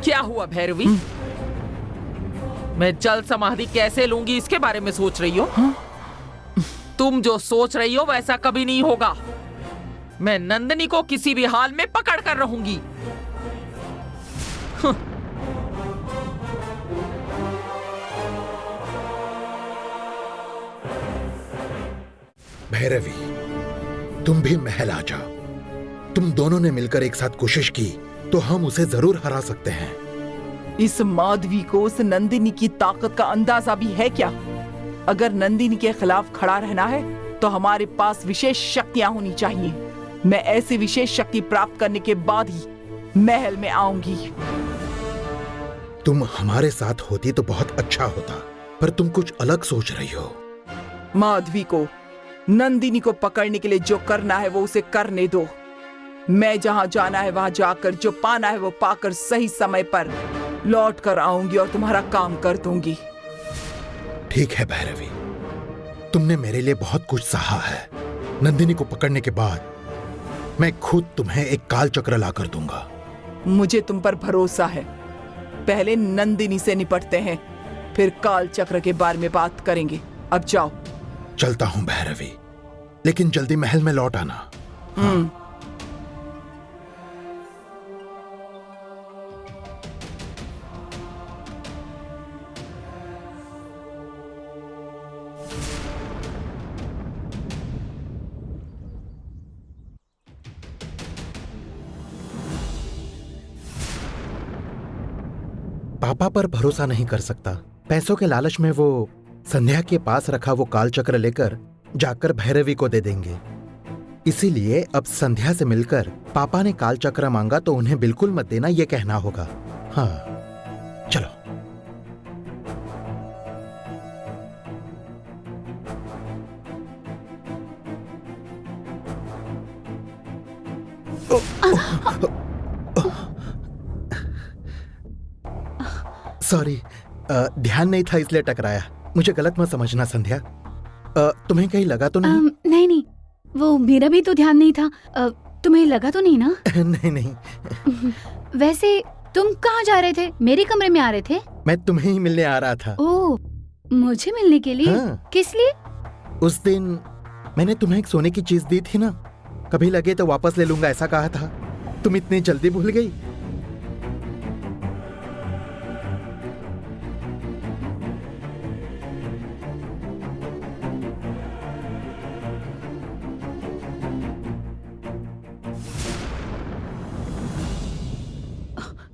क्या हुआ भैरवी? मैं जल समाधि कैसे लूंगी इसके बारे में सोच रही हो? तुम जो सोच रही हो वैसा कभी नहीं होगा। मैं नंदिनी को किसी भी हाल में पकड़ कर रहूंगी। भैरवी, तुम भी महल आ जाओ। तुम दोनों ने मिलकर एक साथ कोशिश की तो हम उसे जरूर हरा सकते हैं। इस माधवी को उस नंदिनी की ताकत का अंदाजा भी है क्या? अगर नंदिनी के खिलाफ खड़ा रहना है तो हमारे पास विशेष शक्तियां होनी चाहिए। मैं ऐसी विशेष शक्ति प्राप्त करने के बाद ही महल में आऊंगी। तुम हमारे साथ होती तो बहुत अच्छा होता, पर तुम कुछ अलग सोच रही हो। माधवी को नंदिनी को पकड़ने के लिए जो करना है वो उसे करने दो। मैं जहां जाना है वहां जाकर जो पाना है वो पाकर सही समय पर लौट कर आऊंगी और तुम्हारा काम कर दूंगी। ठीक है भैरवी, तुमने मेरे लिए बहुत कुछ सहा है। नंदिनी को पकड़ने के बाद मैं खुद तुम्हें एक काल चक्र ला कर दूंगा। मुझे तुम पर भरोसा है। पहले नंदिनी से निपटते हैं, फिर काल चक्र के बारे में बात करेंगे। अब जाओ। चलता हूं भैरवी, लेकिन जल्दी महल में लौट आना। पापा पर भरोसा नहीं कर सकता। पैसों के लालच में वो संध्या के पास रखा वो काल चक्र लेकर जाकर भैरवी को दे देंगे। इसीलिए अब संध्या से मिलकर पापा ने काल चक्र मांगा तो उन्हें बिल्कुल मत देना ये कहना होगा। हाँ, चलो। सॉरी, ध्यान नहीं था इसलिए टकराया। मुझे गलत मत समझना संध्या। तुम्हें कहीं लगा तो नहीं? नहीं नहीं, वो मेरा भी तो ध्यान नहीं था। तुम्हें लगा तो नहीं ना? नहीं नहीं। वैसे तुम कहाँ जा रहे थे? मेरे कमरे में आ रहे थे? मैं तुम्हें ही मिलने आ रहा था। ओह, मुझे मिलने के लिए? हाँ। किस लिए? उस दिन मैंने तुम्हें एक सोने की चीज दी थी ना, कभी लगे तो वापस ले लूंगा ऐसा कहा था। तुम इतनी जल्दी भूल गई।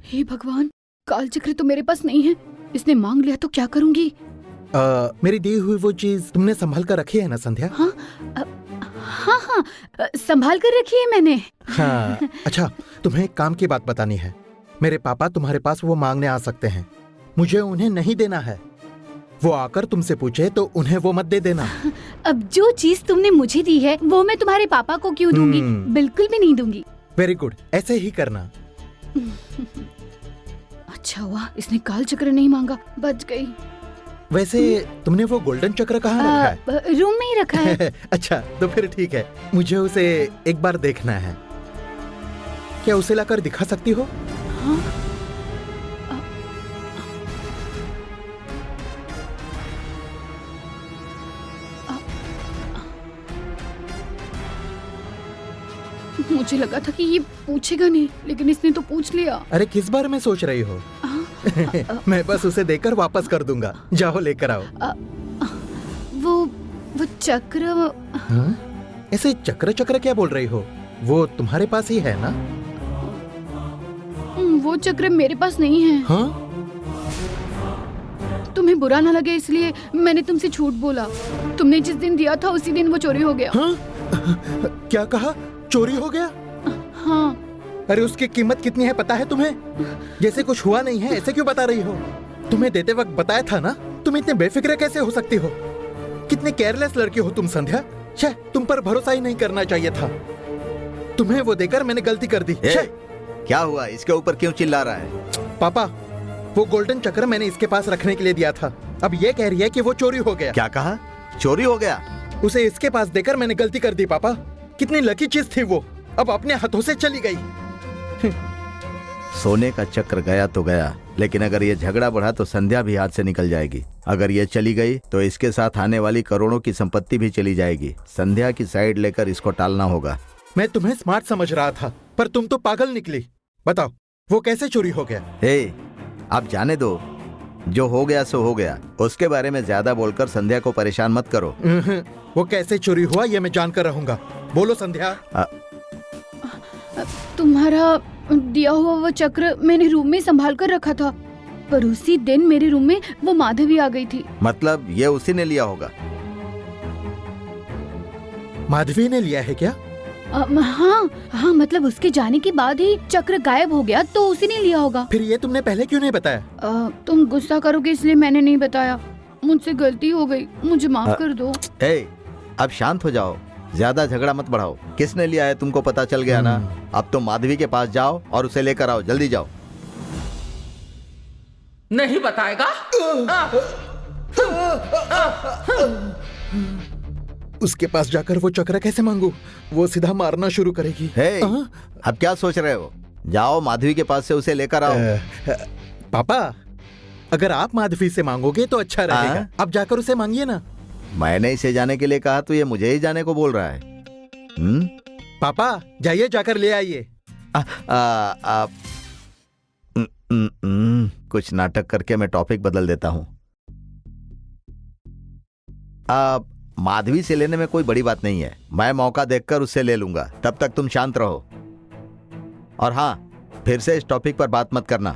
हे भगवान, काल चक्र तो मेरे पास नहीं है। इसने मांग लिया तो क्या करूंगी? मेरी दी हुई वो चीज तुमने संभाल कर रखी है ना संध्या? हाँ हाँ, संभाल कर रखी है मैंने। हाँ, अच्छा, तुम्हें एक काम की बात बतानी है। मेरे पापा तुम्हारे पास वो मांगने आ सकते हैं। मुझे उन्हें नहीं देना है। वो आकर तुमसे पूछे तो उन्हें वो मत दे देना। अब जो चीज तुमने मुझे दी है वो मैं तुम्हारे पापा को क्यों दूंगी? बिल्कुल भी नहीं दूंगी। वेरी गुड, ऐसे ही करना। अच्छा हुआ इसने काल चक्र नहीं मांगा, बच गई। वैसे तुमने वो गोल्डन चक्र कहाँ रखा है? रूम में ही रखा है। अच्छा, तो फिर ठीक है। मुझे उसे एक बार देखना है। क्या उसे लाकर दिखा सकती हो? हाँ? मुझे लगा था कि ये पूछेगा नहीं, लेकिन इसने तो पूछ लिया। अरे किस बारे में सोच रही हो? मैं बस उसे देकर वापस कर दूंगा। जाओ लेकर आओ। वो चक्र। हाँ? ऐसे चक्र चक्र क्या बोल रही हो? वो तुम्हारे पास ही है ना? वो चक्र मेरे पास नहीं है। हाँ? तुम्हें बुरा ना लगे इसलिए मैंने तुमसे झूठ बोला। तुमने जिस दिन दिया था उसी दिन वो चोरी हो गया। हाँ? क्या कहा? चोरी हो गया? हाँ। अरे उसकी कीमत कितनी है पता है तुम्हें? जैसे कुछ हुआ नहीं है ऐसे क्यों बता रही हो? तुम्हें देते वक्त बताया था ना। तुम इतने बेफिक्र कैसे हो सकती हो? कितने केयरलेस लड़की हो तुम संध्या। छे, तुम पर भरोसा ही नहीं करना चाहिए था। तुम्हें वो देकर मैंने गलती कर दी। क्या हुआ? इसके ऊपर क्यों चिल्ला रहा है? पापा, वो गोल्डन चक्र मैंने इसके पास रखने के लिए दिया था। अब ये कह रही है कि वो चोरी हो गया। क्या कहा? चोरी हो गया? उसे इसके पास देकर मैंने गलती कर दी पापा। कितनी लकी चीज थी वो, अब अपने हाथों से चली गई। सोने का चक्र गया तो गया, लेकिन अगर ये झगड़ा बढ़ा तो संध्या भी हाथ से निकल जाएगी। अगर ये चली गई तो इसके साथ आने वाली करोड़ों की संपत्ति भी चली जाएगी। संध्या की साइड लेकर इसको टालना होगा। मैं तुम्हें स्मार्ट समझ रहा था, पर तुम तो पागल निकली। बताओ वो कैसे चोरी हो गया? हे, आप जाने दो, जो हो गया सो हो गया। उसके बारे में ज्यादा बोलकर संध्या को परेशान मत करो। वो कैसे चोरी हुआ ये मैं जानकर रहूंगा। बोलो संध्या। तुम्हारा दिया हुआ वो चक्र मैंने रूम में संभाल कर रखा था, पर उसी दिन मेरे रूम में वो माधवी आ गई थी। मतलब ये उसी ने लिया होगा? माधवी ने लिया है क्या? हाँ, मतलब उसके जाने के बाद ही चक्र गायब हो गया, तो उसी ने लिया होगा। फिर ये तुमने पहले क्यों नहीं बताया? तुम गुस्सा करोगे इसलिए मैंने नहीं बताया। मुझसे गलती हो गई, मुझे माफ कर दो। अब शांत हो जाओ, ज्यादा झगड़ा मत बढ़ाओ। किसने लिया है तुमको पता चल गया ना। अब तो माधवी के पास जाओ और उसे लेकर आओ, जल्दी जाओ। नहीं बताएगा? उसके पास जाकर वो चक्र कैसे मांगू? वो सीधा मारना शुरू करेगी। अब क्या सोच रहे हो? जाओ माधवी के पास से उसे लेकर आओ। पापा, अगर आप माधवी से मांगोगे तो अच्छा रहेगा। आप जाकर उसे मांगिए ना। मैंने इसे जाने के लिए कहा तो ये मुझे ही जाने को बोल रहा है। पापा जाइए, जाकर ले आइए। कुछ नाटक करके मैं टॉपिक बदल देता हूँ। माधवी से लेने में कोई बड़ी बात नहीं है, मैं मौका देखकर उससे ले लूंगा। तब तक तुम शांत रहो। और हाँ, फिर से इस टॉपिक पर बात मत करना।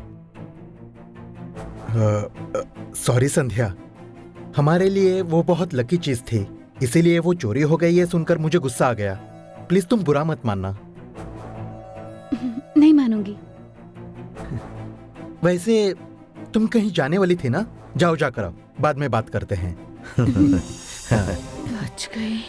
सॉरी संध्या, हमारे लिए वो बहुत लकी चीज थी, इसीलिए वो चोरी हो गई है सुनकर मुझे गुस्सा आ गया। प्लीज तुम बुरा मत मानना। नहीं मानूंगी। वैसे तुम कहीं जाने वाली थी ना? जाओ, जाकर आओ, बाद में बात करते हैं। बच गई।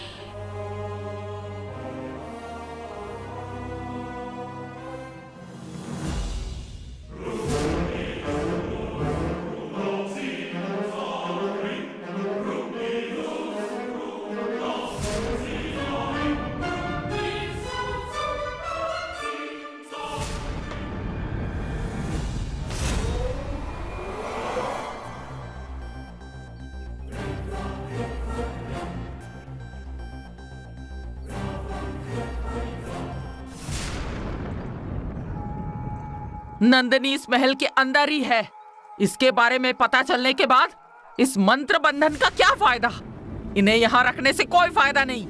नंदिनी इस महल के अंदर ही है। इसके बारे में पता चलने के बाद इस मंत्र बंधन का क्या फायदा? इन्हें यहाँ रखने से कोई फायदा नहीं।